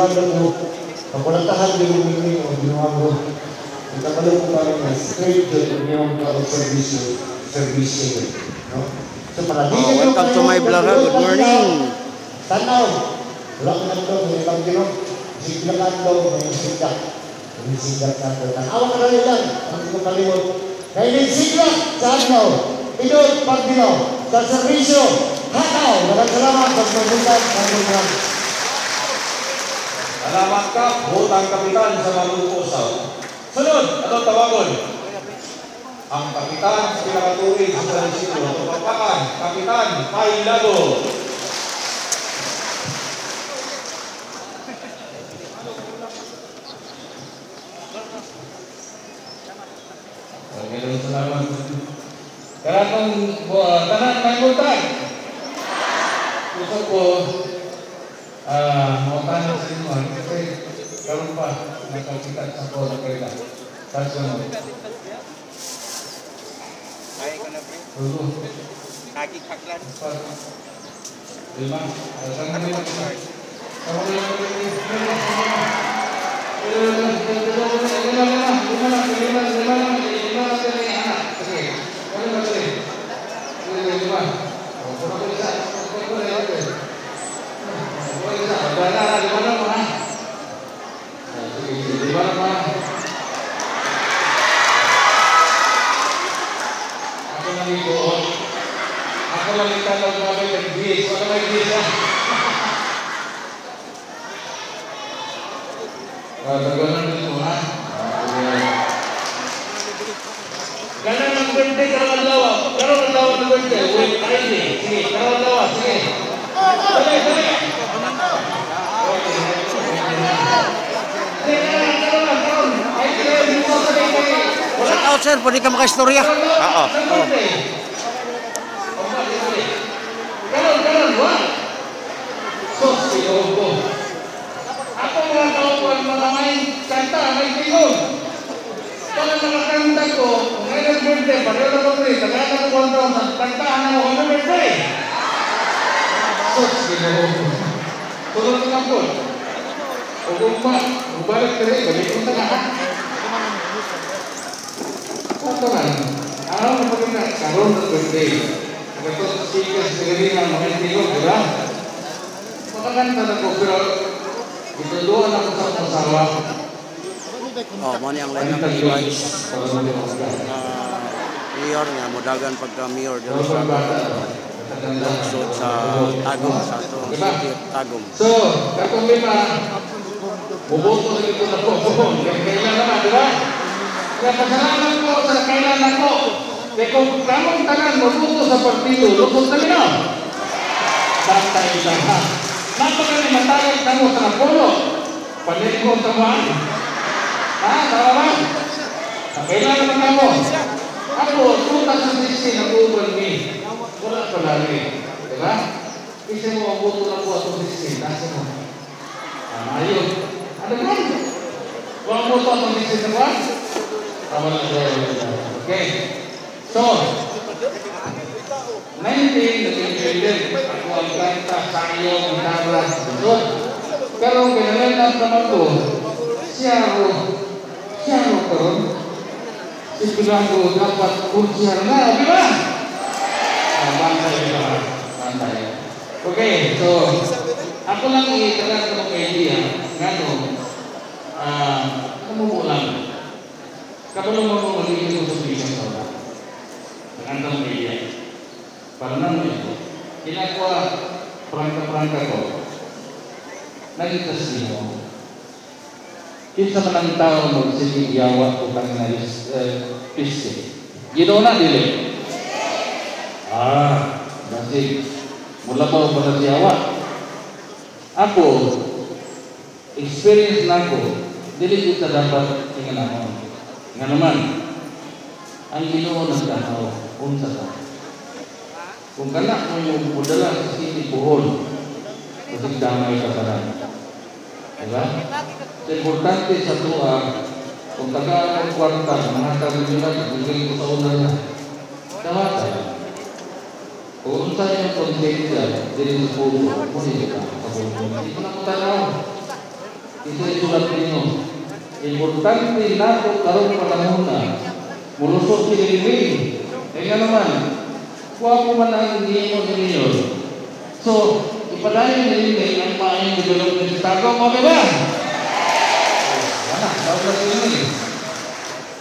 sigurado mo, kapalatahan din mo nito ang ginawa mo. Ang kapalo ko parang na straight to yung service nito. No? So, welcome to my vlog. Good morning. Tanaw. Wala ko na ito. May ibang gino. Siglakan daw. May sigdak. May sigdak na ito. Tanawa ka na rin lang. Ang hindi ko kalimot. Kaya may sigdak sa ano. Pinod pag dino. Sa servisyo. Hataw. Maraming salamat. Pagmagundan. Pagmagundan. Alamat ka, butang kapitan sa Maluco South. Sunod, ano tawagon? Ang kapitan sa pinakatuwid sa munisipyo, tupapakan, Kapitan Pai Lago. Maraming salamat. Karatong tanan may butang. Gusto ko mautanan sa inyo kasi karoon pa nakakitat sa ko na kaila. Sasunod. Kaya ko na, pre. Kakikaklan. Lima. Saan kami nakikita? Ako lang itanong na may nag-diis. Ano may diis ah? Tagalan dito ha? Ganan ang birthday, karawang lawa. Karawang lawa ng birthday. Wait, Friday. Sige, karawang lawa. Sige. Dali, dali. Shout out sir, pwede ka maka-istorya. Oo. Ganon, wag. Sos, sigaw ko. Ako mga kaupuan, mga may kanta, may tingog. Pag nakakanta ko, kung ngayon birthday, pareho na ko rin, tagalan ko 1,000, kantaan ako ng birthday. Sos, sigaw ko. Tulog na po. O kumpa, balik ka rin, balik ko na ha. Ito man, araw na pag na, karoon ng birthday. Ito sikas sa gabi ng mga tingog, di ba? Makakanta na ko, pero ituduan ako sa pasawa. Mo ni ang line ng device. Mayor nga, modagan pagka-mayor dito sa lungsod sa Tagum, sa itong city of Tagum. So, katong lima, buboto na ito na po. Kailan naman, di ba? Kaya pasalamat ko sa kailan ako. Kaya kung kamong tanan mabuto sa partido, lukot na nyo. Bantay sa ha. Napakali matayag na mo sa napulo. Palit mo sa mga. Ha? Tama ba? Kailan naman ako. Ako, 2016 nag-ubal me. Wala pa lagi. Diba? Kasi mo ang buto na po at 2016. Nasa mo. Ayun. Ano ba? Walang buto at 2016 na ba? Tama lang siya. Okay. So, 19, naging president. Ako ang kanta, sayo, gitara, doon. Pero pinalitan naman ko, siya ro karon. Ibilang ko dapat kunsyar na, di ba? Bantay ba? Bantay. Okay, so, ako lang itagal ko ng idea. Ngano, kamumulang. Kapag mo magiging ko sa bisang sa Nandang media. Para naman ito, ginagawa prangka-prangka ko. Nagitas niyo. Kinsa man ang tao magsinig yawa o kang piste. Gino na dili. Basig. Mula pa ba sa yawa? Ako, experience na ko, dili kita dapat tingnan ako. Nga naman, ang Ginoo nagtanaw. Unsa ka? Kung kana mo yung mudala sa City Bohol, kasi damay ka tanan. Diba? So, importante sa tuwa, kung taga ang kwarta, mga taga-bilang, bigay ko sa una na, tawata. Kung unsa yung konsensya, dili sa puso, muli ka, sa puso. Hindi ko na matanaw. ito isulat ninyo. Importante nato karong panahon na mulusot si Lililing. Kaya naman, kuha ko man ang hindi mo ninyo. So, ipadayon ni Lililing ang maayong development sa Tagum, okay ba? Wala, tawag na sila.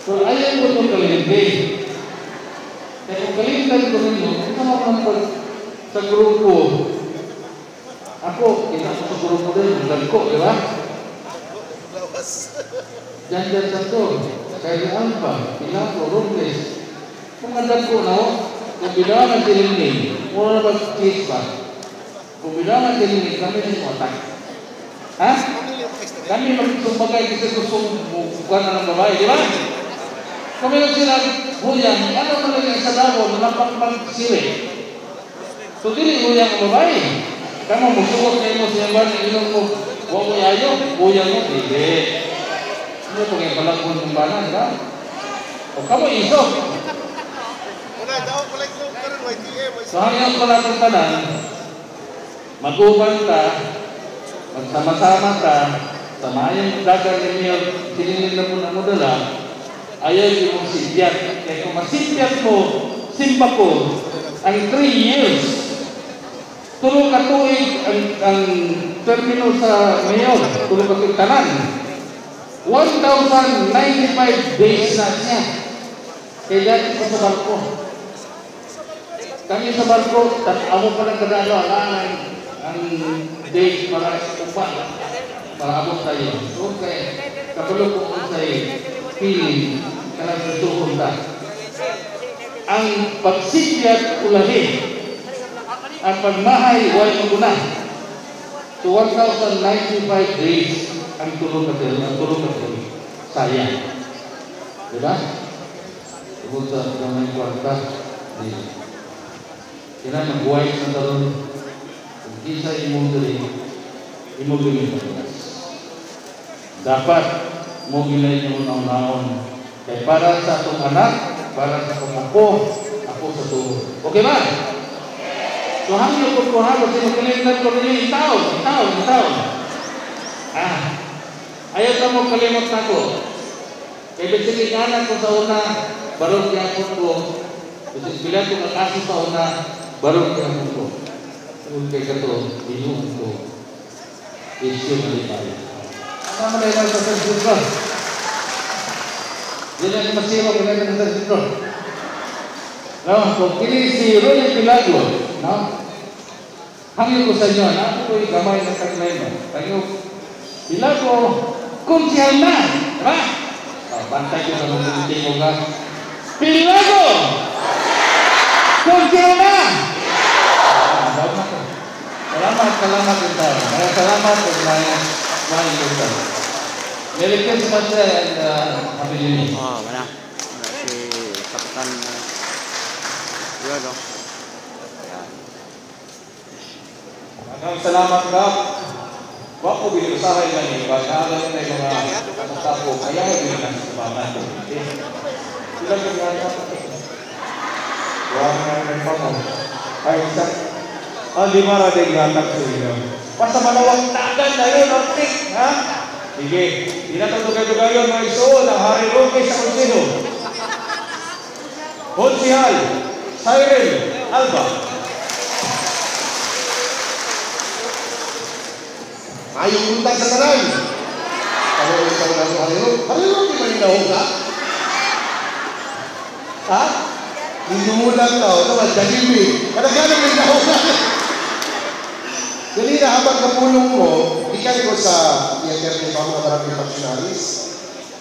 So, ayaw ko itong Lililing. Kaya kung kalimtan ko ninyo, ito naman sa grupo. Ako, kita ko sa grupo din, ko, di ba? Diyan sa to, kaya Alpha, Pilato, Robles. Kung ko na, kung bilangan Lililing, muna na mag-case ba? Kung bilangan Lililing, kami na yung otak. Ha? Kami magsumbagay kasi gusto bukan na ng babae, di ba? Kami lang sila, huyang, ano talaga sa labo, napang-pang-siwi. So, dili huyang ang babae. Kamu musuot kayo mo siya ba, ilang mo, huwag mo yayo, huyang mo, hindi. Hindi po kayo palagpon ng banan, di ba? O kamu iso. So, hanggang pala ng tanan, mag-uban ka, magsama-sama ka, samayang dagang ninyo, sinilin na po na mo dala, ayaw yung mong sibyat. Kaya kung masibyat mo, simba ko, ang 3 years, tulong ka tuig ang termino sa mayor, tulong ka tuig tanan. 1,095 days na siya. Kaya dati ko sa barko. Kami sa barko, amo pa lang kadalo, ang days para upan, para abot tayo. So, kaya kapalo ko kung sa'yo, feeling ka lang natuhon ka. Ang pagsikyat ulahi, ang pagmahay, huwag maguna. So, 1,095 days ang tulong natin, sayang. Diba? Tungkol sa mga kwarta, kina mag-buhay sa talon, kung isa imong dali, imong gamitin. Dapat mo gilay niyo naon-naon. Kaya para sa atong anak, para sa kumapo, ako sa tuho. Okay ba? So, hangyo ko ko halos, magkalimtan ko rin yung taon. Ayaw ka mo kalimot na ko. Kaya sige anak ko sa una, barong yapon ko. Kasi bilang ko nakasi sa una, barong yapon ko. Kung kaya kato, biyong ko. Issue na tayo. Ano naman ay sa sentro? Yan ang masiro ko na sa sentro. No, kung kini si Ronnie Pilago, no? Hangyo ko sa inyo, na ako yung gamay na taglay mo. Hangyo, Pilago, kunsihal na, diba? Bantay ko sa mga mo ka. Pilago! Kunsihal na! Salamat kita. Salamat kung may kita. Merry Christmas and Happy New Year. Wala. Si Kapitan yun, no? Maraming salamat, Kap. Huwag ko binusahay na niyo. Pagkakalan na yung mga kamusta ko, kaya ko binusahay sa baban ko. Sila ko nga niya. Huwag nga nga mo. Ay, isa. Di mara din gatak ko yun. Basta malawang tagan na yun, Ortik. Ha? Sige. Di na ito kayo mga isuon ang Hari Roque sa Konseho. Konsihal, Cyril, Alba. Ayong untag sa tanan. Kalau ikaw na sa Hari Roque man inaw ka? Ha? Hindi mo lang tao, naman, Jalimi. Kadang-kadang may inaw ka. Dali na habang kapulong mo, ikan ko sa i-interview pa mga maraming pasyonalis.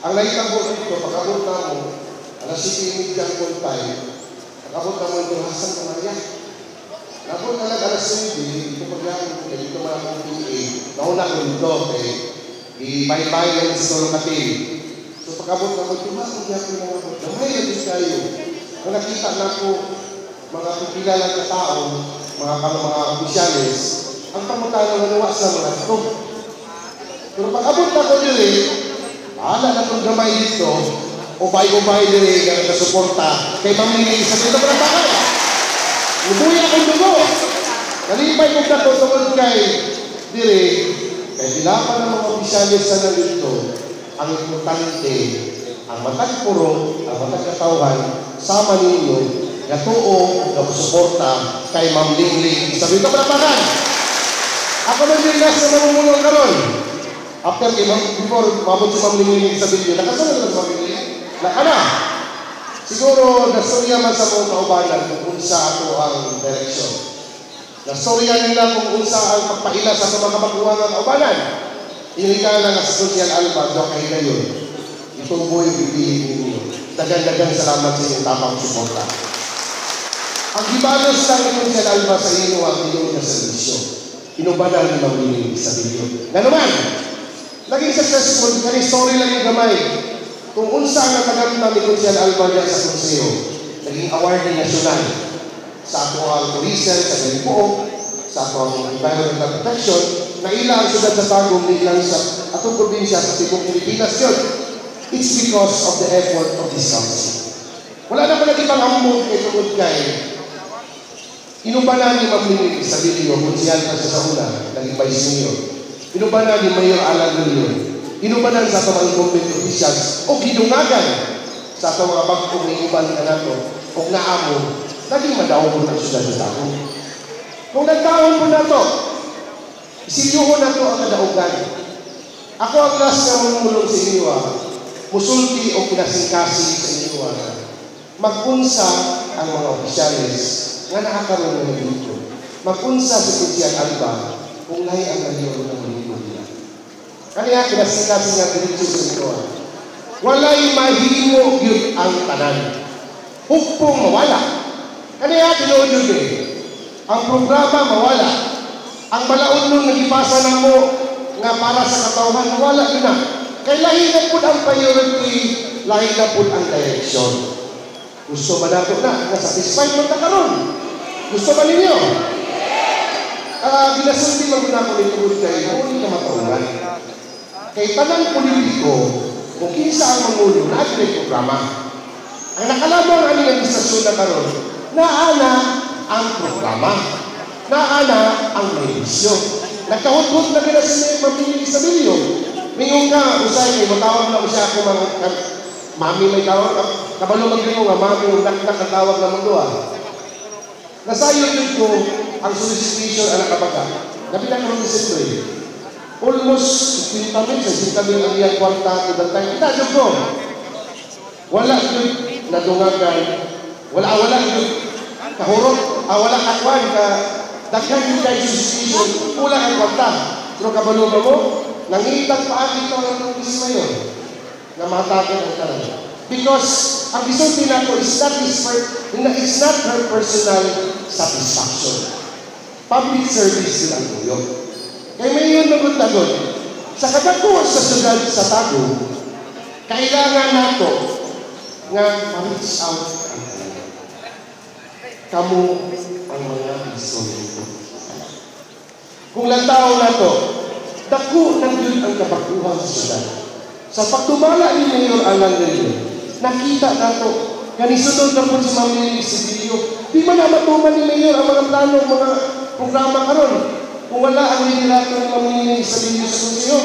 Ang nakitang ko dito, pagkabot na mo, alas 7:30 ang kuntay, pagkabot na mo ito, Hasan na Maria. Nabot na lang alas 7, ito pagkabot ko, dito mga kong PA, nauna ko dito, i-bye-bye lang sa Solokatil. So pagkabot na mo, tumakot niya ko yung mga bot, damay na din kayo. Kung nakita na ko, mga pipila lang na tao, mga opisyalis, ang pamutalo na nawas na mga ito. Pero pag-abot na ko dili, bahala na itong gamay dito, ubay-ubay dili, ganang kasuporta, kay mamili sa dito pa ng bakal. Ubuya akong dugo. Nalipay ko na ito tungkol kay dili, Kaya ilapan ng mga opisyalis sa nalito, ang importante, ang matag puro, ang matag katauhan, sama ninyo, natuo, suporta kay Ma'am Lingling. Sabi ko, palapakan! Ako nang dilas na mamumulong karon. After before, mabot si Ma'am Lingling sa video, nakasunod lang sa Ma'am Lingling. Nakana! Siguro, nastorya man sa mga kaubanan kung unsa ato ang direksyon. Nastorya nila kung unsa ang pagpaila sa mga kabaguhan ng kaubanan. Inika lang sa social alba, do kay ngayon. Itong buhay bibihin ninyo. Dagan-dagan salamat sa inyong tapang suporta. Ang gibalos lang itong social alba sa inyo ang inyong kaservisyo. Inubanan ni Ma'am Lingling sa video. Nga naman, naging successful, kani story lang yung gamay. Kung unsa ang natagamit ni Social Alba niya sa konseyo, naging awarding nasyonal sa ato ang tourism, sa Galipook, sa ato ang environmental protection, na ila ang siyudad sa Tagum, nilang sa atong probinsya sa Tibong Pilipinas yun. It's because of the effort of this council. Wala na pa naging pangambog kay tungkol kay inubanan ni Ma'am Lingling sa video, konsyal pa siya sa una, naging vice mayor. Inubanan ni Mayor Alan Lillion. Inubanan sa ito mga government officials o gidungagan sa ito mga bagong iuban ka nato o naamo, naging madawon ang siyudad sa Tagum. Kung nagtaon po na ito, isilyuhon na ito ang kadaugan. Ako ang last na mamulong sa inyo, musulti o pinasingkasi sa inyo, magunsa ang mga opisyalis nga nakakaroon ng dito. Magunsa sa Social Alba kung lahi ang naliyon ng dito nila. Kaya pinasingkasi nga dito sa inyo, walay mahimo yun ang tanan. Hukpong mawala. Kaya tinuod yun ang programa mawala. Ang balaod nung nagipasa na mo nga para sa katauhan, wala yun na. Kaya lahi na po ang priority, lahi na po ang direction. Gusto ba nato na? Satisfied mo na karon? Gusto ba ninyo? Ginasulti lang muna ko nito kayo, hindi na matauhan. Kay tanang politiko, kung kinsa ang mangulo na at may programa. Ang nakalabang ang administrasyon na karon, naana ang programa. Naana ang medisyo. Nagkahut-hut na pinasinig mamili sa video. Mingong ka, usay kayo, matawag na siya ako mga mami may tawag, kabalo maglingo nga, mami, nakatawag na mga nasayo din ko ang solicitation ang nakabaga. Napinakaroon ni Sindre. Almost 50 minutes, 50 minutes ang iyang kwarta to the time. Kita ko. Wala yun nadungagan. Wala yun kahurot. Wala kakwan ka. Daghan yung guys solicitation. Kulang ang kwarta. Pero kabalo ba mo? Nangitag pa ito ang nangis na yun. Na matakin ang talan. Because ang bisulti na ko is it's not her personal satisfaction. Public service lang po yun. Kaya may yun nagod-nagod. Sa kadako sa siyudad sa Tagum, kailangan nato nga ma-reach out kamo ang mga iso. Kung lantaw nato, dako nang yun ang kabakuhan sa siyudad. Sa pagtumala ni Mayor Alan Lillion, nakita nato, ganisunod na po si Ma'am Lingling sa video. Di man na matuman ni Mayor ang mga plano, mga programa karon. Kung wala ang nilirato ni Ma'am Lingling sa video sa konseyo,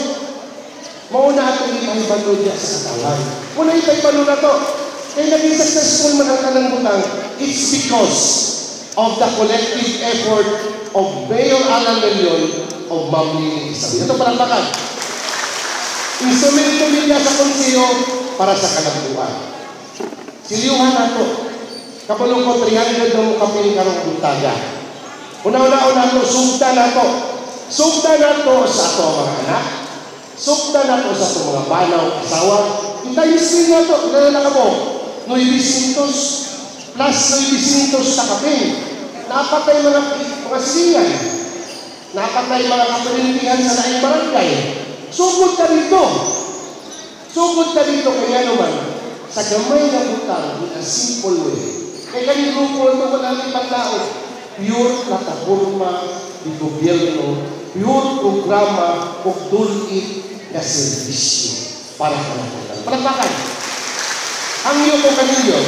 mauna atong ipahibalo niya sa katawan. Muna ipahibalo na to. Kaya naging successful man ang kanang butang, it's because of the collective effort of Mayor Alan Lillion of Ma'am Lingling sa video. Ito palakpakan. Instrumento niya sa konseyo para sa kalabuan. Siliyuhan nato. Kapulong ko 300 ng kapil karong buntaga. Una-una nato, sugda nato. Sugda nato sa ato mga anak. Sugda nato sa ato mga banaw, asawa. Itayusin nato, nalala ka mo. 900 plus 900 sa kapil. Napatay mga silingan. Napatay mga kapilintihan sa laing barangay. Sugod ka dito. Sugod ka dito kaya naman sa gamay na butang in a simple way. Kaya yung grupo ito wala rin paglaot. Pure plataforma di gobyerno, pure programa o dulit na servisyo para kalapatan. Palakpakan. Ang iyo ko kanilyo.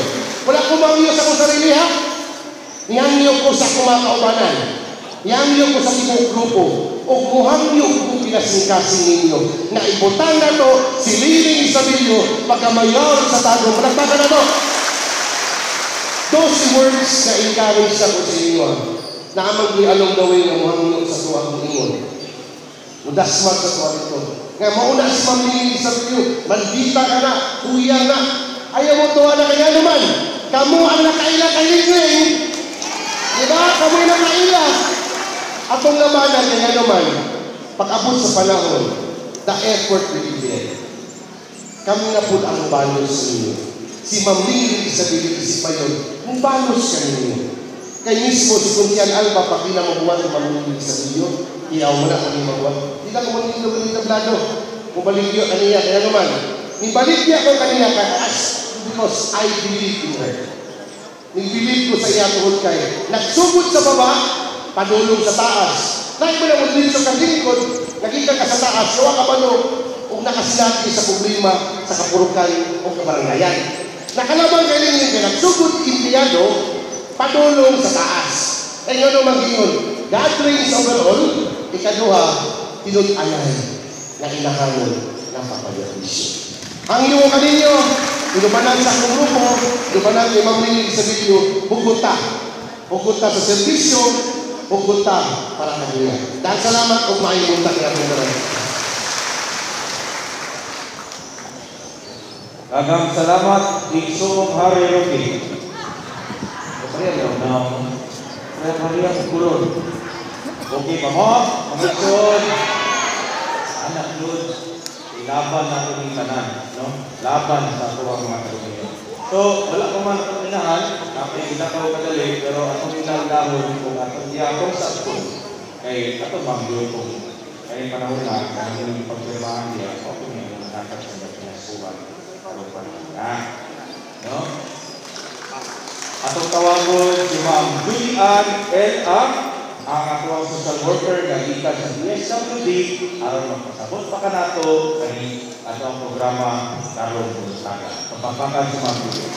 Wala ko mangyo sa kong sarili ha. Niyangyo ko sa kumakaubanan. Niyangyo ko sa ibang grupo. o muhangyo kung pinasingkasing ninyo. Na ibutan na to si Liling Isabelio pagkamayor sa Tagum. Palakpakan na to. Those words na encourage ako sa inyo. Na amang along the way na muhangyo sa tuwang ingon. Udaswag sa tuwang ito. Nga mauna si Ma'am Liling Isabelio, mandita ka na, kuya na. Ayaw mo tuwa na kaya naman. Kamu ang nakaila kay Liling. Diba? Kamu ang nakaila. Atong naman kaya naman, pag-abot sa panahon, the effort will be there. Kami na po ang balos sa inyo. Si Ma'am Liling Isabelio si Payon, kung balos ka ninyo. Kaya mismo si Kuntian Alba, pag pinamabuhan ni Ma'am Liling Isabelio, iyaw mo na kami mabuhan. Hindi lang kumaling na balik na blado. Kumalik niyo kanina, kaya naman. Nibalik niya ko kanina because I believe in her. Nibelieve ko sa iya tuhod kayo. Nagsugod sa baba, padulong sa taas. Kahit mo na mo dito sa lingkod, naging ka sa taas, yawa ka ba no, o nakasilati sa problema, sa kapurukan, o kabarangayan. Nakalaman kayo ninyo ka, nagsugod impiyado, padulong sa taas. Ay nga naman gingon, God reigns over all, ikaduha, tinut-alay na inahangon ng papayarisyo. Ang inyong kaninyo, inumanan sa akong grupo, inumanan kay Ma'am Liling Isabelio, hugunta. Hugunta sa servisyo, hugunta para kanila. Dahil salamat kung maimunta kaya kong naman. Daghang salamat, Igsong Hari Rocky. Kapariyan na, kapariyan kulon. Okay pa mo, pangitsod. Anak Lud, ilaban na kong tanan, no? Laban sa tuwang mga kalumiyo. So, wala pa man akong inahan, nakikita ko kadali, pero akong inagdahon kung atong diakong sa school. Kay atong mangyo kong kaya panahon na, kaya yung pagpirmahan niya, ako niya yung nakakad sa pinasuhan. No? Atong tawagon si Ma'am Julian L.A. ang atuang social worker na ikan sa DSWD aron magpasabot pa ka nato kani atong programa karong bustaga. Pagpapakan si Ma'am Julian.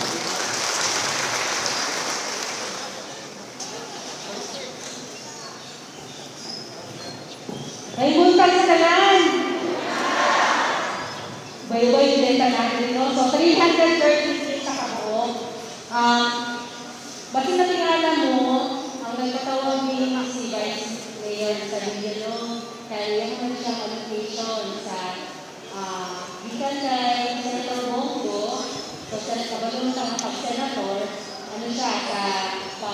Ay buntag sa tanan. Bayo-bayo din tanan dito. So 336 sa kabuo. Bakit natingala mo ang nagkatawag ni si Vice Mayor sa Bigano kaya yung siyang allocation sa gikan kay Senator Bongo, so sa kabalong sa pag-senator, ano siya sa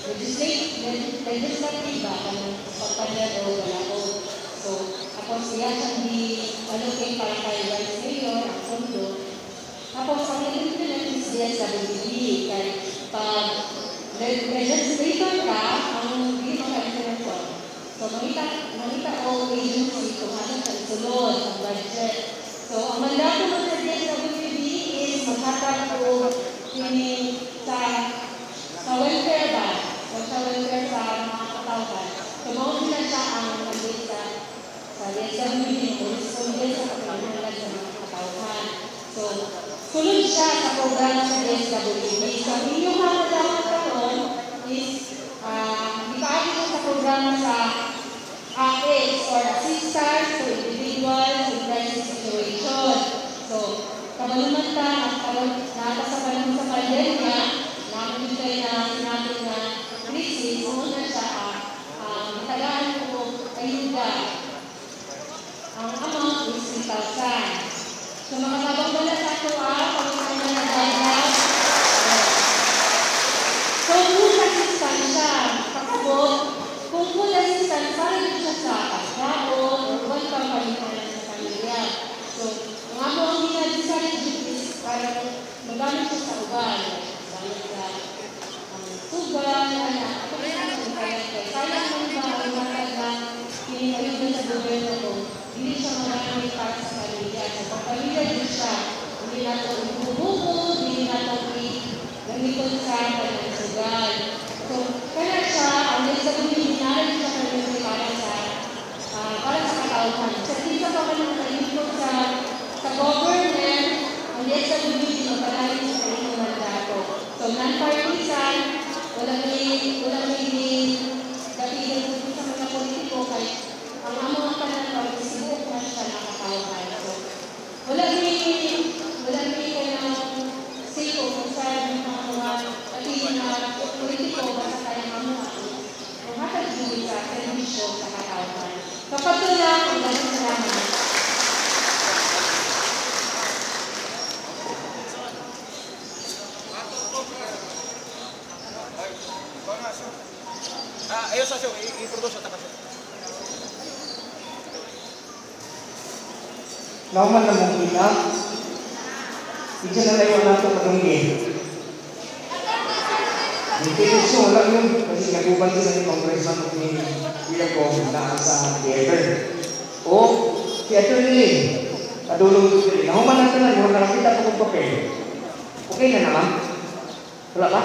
legislative ba kung pagpadala o wala ko. So ako siya siyang di-allocate para kay Vice Mayor ang fondo. Tapos ang nilipin is DSWD kaya pag legislator ka, ang hindi makalimutan ko. So, makita o agency kung ano sa isulod, ang budget. So, ang mandato mo sa DSWD is maghatag o sa welfare ba? O sa welfare sa mga katawhan. So, mauna na siya ang mandate sa DSWD o responde sa kapalimutan sa mga katawhan. So, sulod siya sa program sa DSWD. So, inyong mga katawhan is ipaalit ko sa programa sa AIDS or Assistance to Individuals in Crisis Situation. So, kabaluman ka, nata sa panahon sa pandemya, namin kayo na sinabi na crisis, muna siya matagaan ko ayuda. Ang amount is 3,000. So, mga kababala sa ito, pag-usahan na nag-drive. So, full assistance siya. Kakabot, kung full assistance, para din siya sa pagkaon, or one pangpalitan sa pamilya. So, ang ako ang ginag-design is para magamit siya sa uban. Gamit sa tuban, ako rin ang kaya sayang mo ba ang matag na pinipalitan sa gobyerno ko, hindi siya magamit para sa pamilya. So, pag pamilya din siya, hindi nato Nauman na mong ina. Hindi na layo na ito madunggi. Hindi gusto, wala yun. Kasi naguban sila ni Congressman of ni William Gomez na sa theater. O, theater nila. Kadulong ito nila. Nauman natin na, yung nakakita ko kong papel. Okay na naman? Wala ba?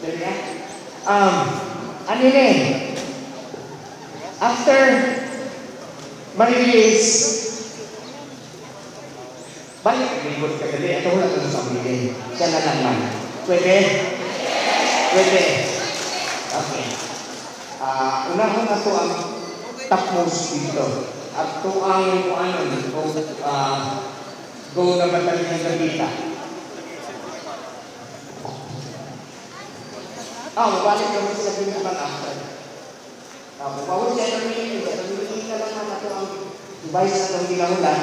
Dali na. Ano yun after ma-release, balik ang libot ka dali. Ito wala ka sa pamilya. Siya na naman. Pwede? Pwede. Okay. Unahon na ito ang tapos dito. At ito ang go na mataling ng gabita. Mabalik naman sila pinagman after. Bawal siya namili ka lang na ito ang device na itong ginahulan.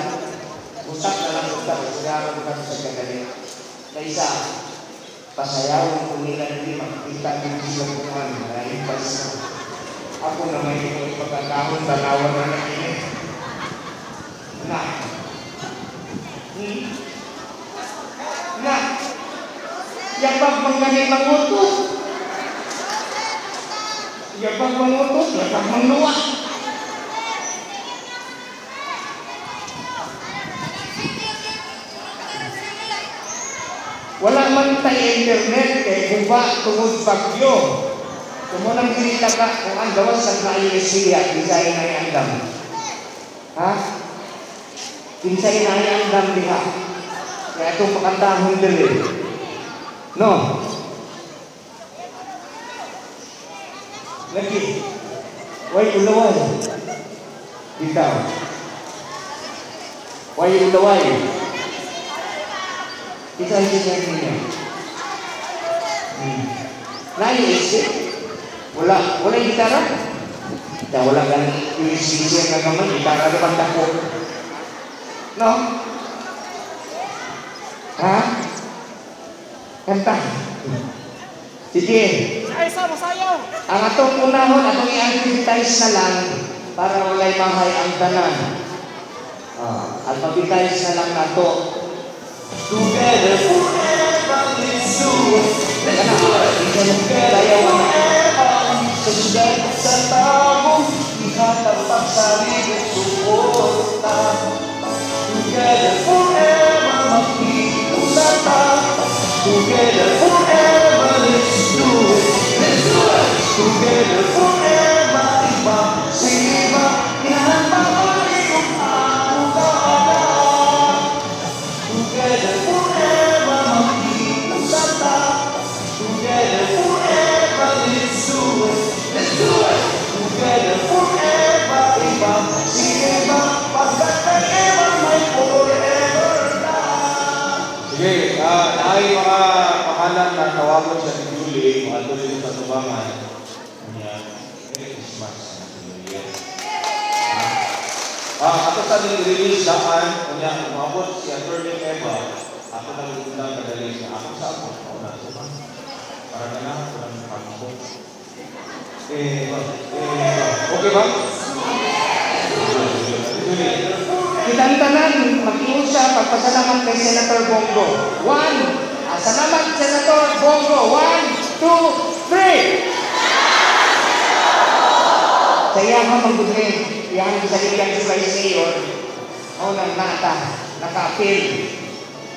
Usap na lang ito. Sigara mo ka sa kagaling. Kaysa, pasayawang kung nila hindi makikita ng sila kuman. Maraming pasa. Ako na may ipagkakahon, tanawan na nakinig. Na. Na. Yapag mangganit mangutot. Yapag mangutot, yapag mangluwa. Wala man tayo internet kay buba tungod bagyo. Kumunang kinita ka kung ang gawas sa naiyesiya, bisayin na iandam. Ha? Bisayin na iandam diha. Kaya itong pakantahon dili. No? Lagi. Way ulaway. Bitaw. Way ulaway. Kita niya niya. Naiyesya. Wala yung gitara? Wala kan inisisya nga naman, gitara na pagdako. No? Ha? Kanta. Sige. Ang atong unahon, atong i-advertise na lang para walay mahay ang tanan. Advertise na lang nato. Together forever let's do it. Susunod sa tao, ihatag pagsaligot suporta. Together forever, makikita. Together forever, let's do it. Let's do it. Together forever, iba sa iba. Yan babalik kung ako kaagad. Together forever, makikita. Together forever, let's do it. Let's do it! Together forever, iba, sige ba, pagkakaiwan may forever na. Sige, ay mga pangalan na tawagan siya ni Julie, mga tuloy sa tubangan. Merry Christmas. Ako sa nil-release daan, kanya umabot si Atty. Eva, ako nag-undang kadali siya. Ako sa ako, ako na. Para kailangan ko ng pagkakot. Okay ba? Kitang tanan, mag-iyon siya pagpasalamat kay Senator Bongo. 1. Salamat Senator Bongo. 1, 2, 3. Sa iyang magbudlin, iyang isaligan si Vice Mayor, o nang nata, naka-appeal.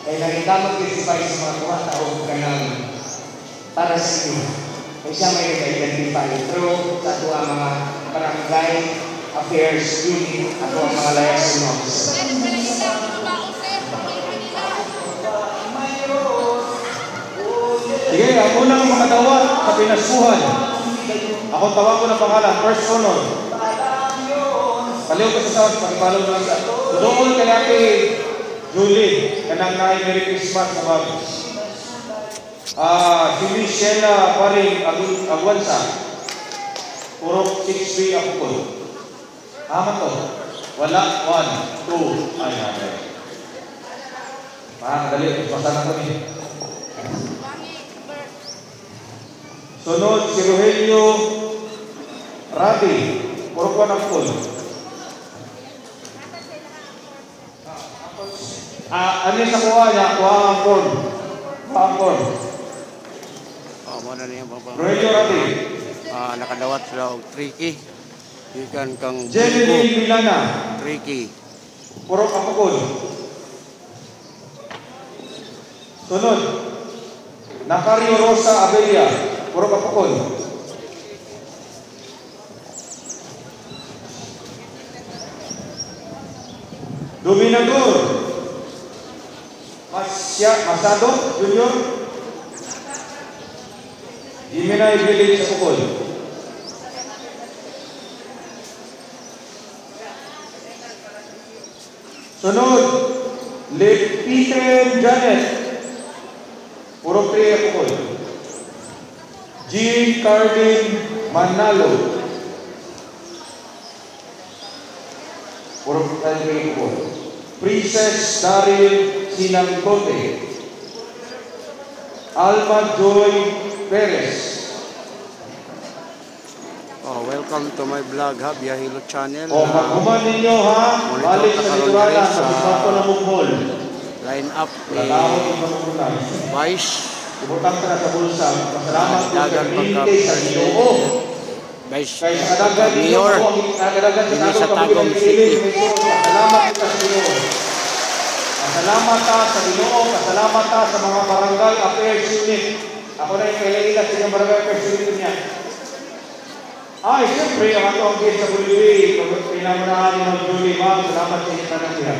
Kaya nagindamag din si Vice sa mga kuwata o ganang para sa iyo. Kaya siya may nag-identify through sa ato ang mga barangay affairs unit, ato ang mga liaison officers. Sige, ang unang makadawat sa pinaskuhan. Ako tawag ko ng pangalan, first honor. Paliw ko sa sound, pakipalaw lang sa. Doon kaya kay Julie, kanang na Merry Christmas mga si Michelle Paring Agwansa. Puro 6B ako po. Tama to. Wala, 1, 2, ay natin. Dali, pasanan kami. Sunod, si Rogelio Rabi. Puro ko ng pool. Ano sa kuha niya? Kuha ang corn. Kuha ang corn. Oh, muna niya baba. Rogelio Rabi. Nakadawat sila og tricky. Ikan kang Jenny Milana. tricky. Puro kapukod. Sunod. Nakario Rosa Abelia. Puro kapukod. Dominador. Masado Junior. Jimenay Village sa Pukod. Sunod, Peter Janet. Puro pre Pukod. Jean Cardin Manalo. Puro pre Pukod. Princess Daryl Sinangkote. Alma Joy Perez. Oh, welcome to my vlog ha, Biyahilo Channel. Magkuman ninyo ha. Balik sa Liturana, sa ko na mukhol. Line up ni Vice. Ibutang ka na sa bulsa. Masalamat po Dagan sa sa Ginoo. Vice Kaya sa kadagan Mayor. Ini sa Tagum City. Salamat sa Ginoo. Salamat sa Ginoo. Salamat sa mga barangay affairs unit. Ako na yung kailangan sa mga barangay affairs unit niya. Ay, siyempre, ang ato ang gate sa Buliwi. Pinamunahan ng Julie, ma'am. Salamat sa inyo na siya.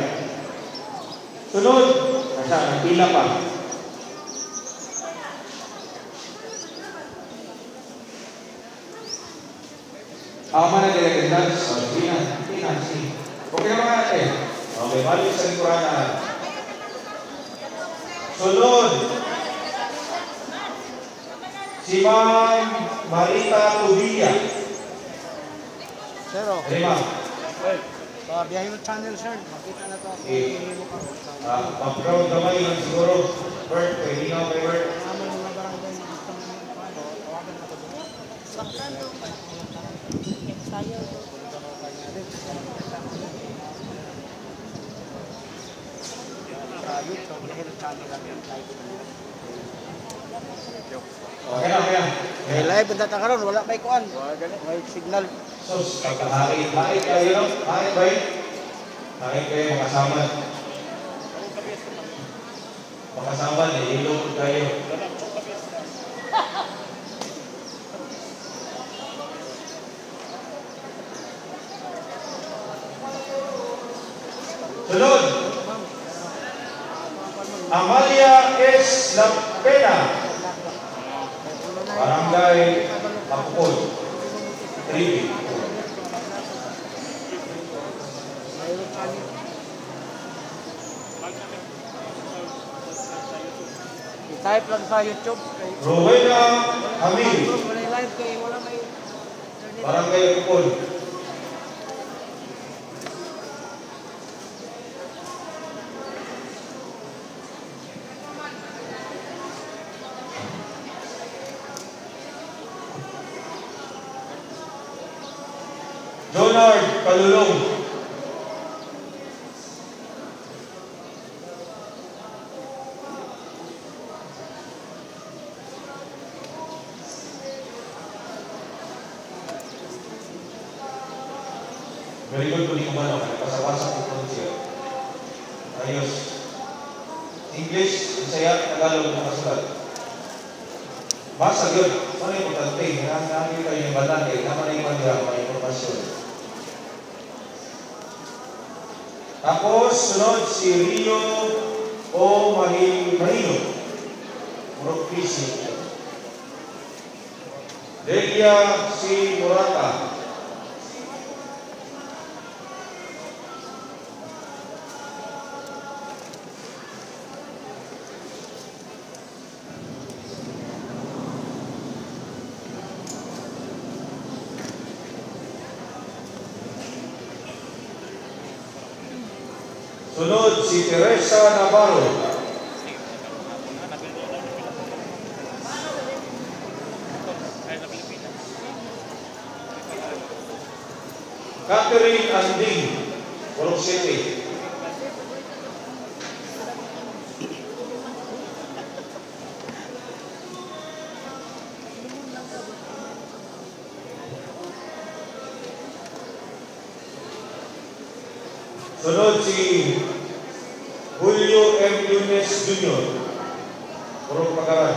Sunod. Nagpila pa. Ama na delegatas. Pinansi. Okay naman natin. Okay, balik sa Liturana. Sunod. Si Ma'am Marita Tubilla. Sir, Hey, ma'am. sa Biyahilo Channel, sir, makita na to ako. Pa-proud naman yun siguro. Bert, pwede nga kay Bert. Naman mga barangay na gusto mo tawagan na to doon. Sa kanto. Sayo. YouTube, Biyahilo Channel lang yung live. Okay na, okay na. Eh, live ang tatakaroon, wala may kuan. May signal. Sos, hain kayo, hain ba yun? Hain kayo, makasaman. Makasaman, ilog kayo. Sunod. Amalia S. Lapena. Barangay Mapukod. Tribi. I-type lang sa YouTube. Rowena Hamil. Wala live kay wala may Barangay Mapukod. Jonard Kalulong. Very good po ni Kumano. Pasawasan po po siya. Ayos. English, Bisaya, Tagalog, nakasulat. Basa yun. Ano yung importante? Namin kayo yung balan eh. Naman yung mga informasyon. Tapos, sunod si Rio O. Marino. Murok Pisi. Delia C. Murata. Sunod si Teresa Navarro. Catherine Anding, Purok City. Sunod si Julio M. Yunes Jr. Purok Pagaran.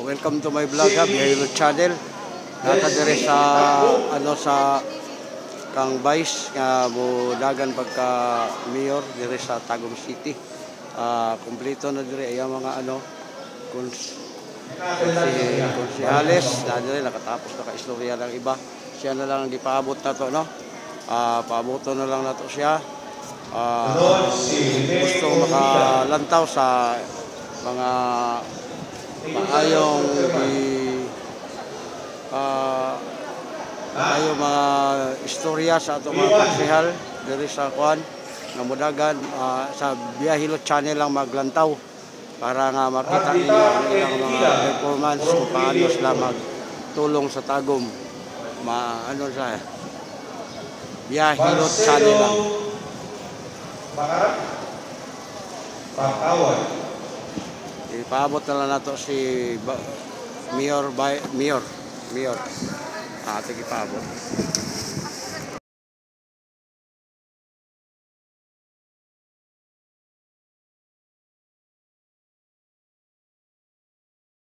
Welcome to my vlog, Biyahilo Channel. Nata dire sa sa kang Vice nga budagan pagka mayor dire sa Tagum City. Kompleto na dire ay mga konsehales na dire nakatapos na ka-istorya ng iba. Siya na lang di paabot na to, no? Paaboto na lang nato siya. Gusto makalantaw sa mga maayong mga istorya sa atong mga konsehal diri sa kuan nga mudagan sa Biyahilo Channel lang maglantaw para nga makita ninyo ang ilang mga performance kung paano sila magtulong sa Tagum. Sa Biyahilo Channel lang. Ipaabot na lang nato si Mayor. Ating ipaabot.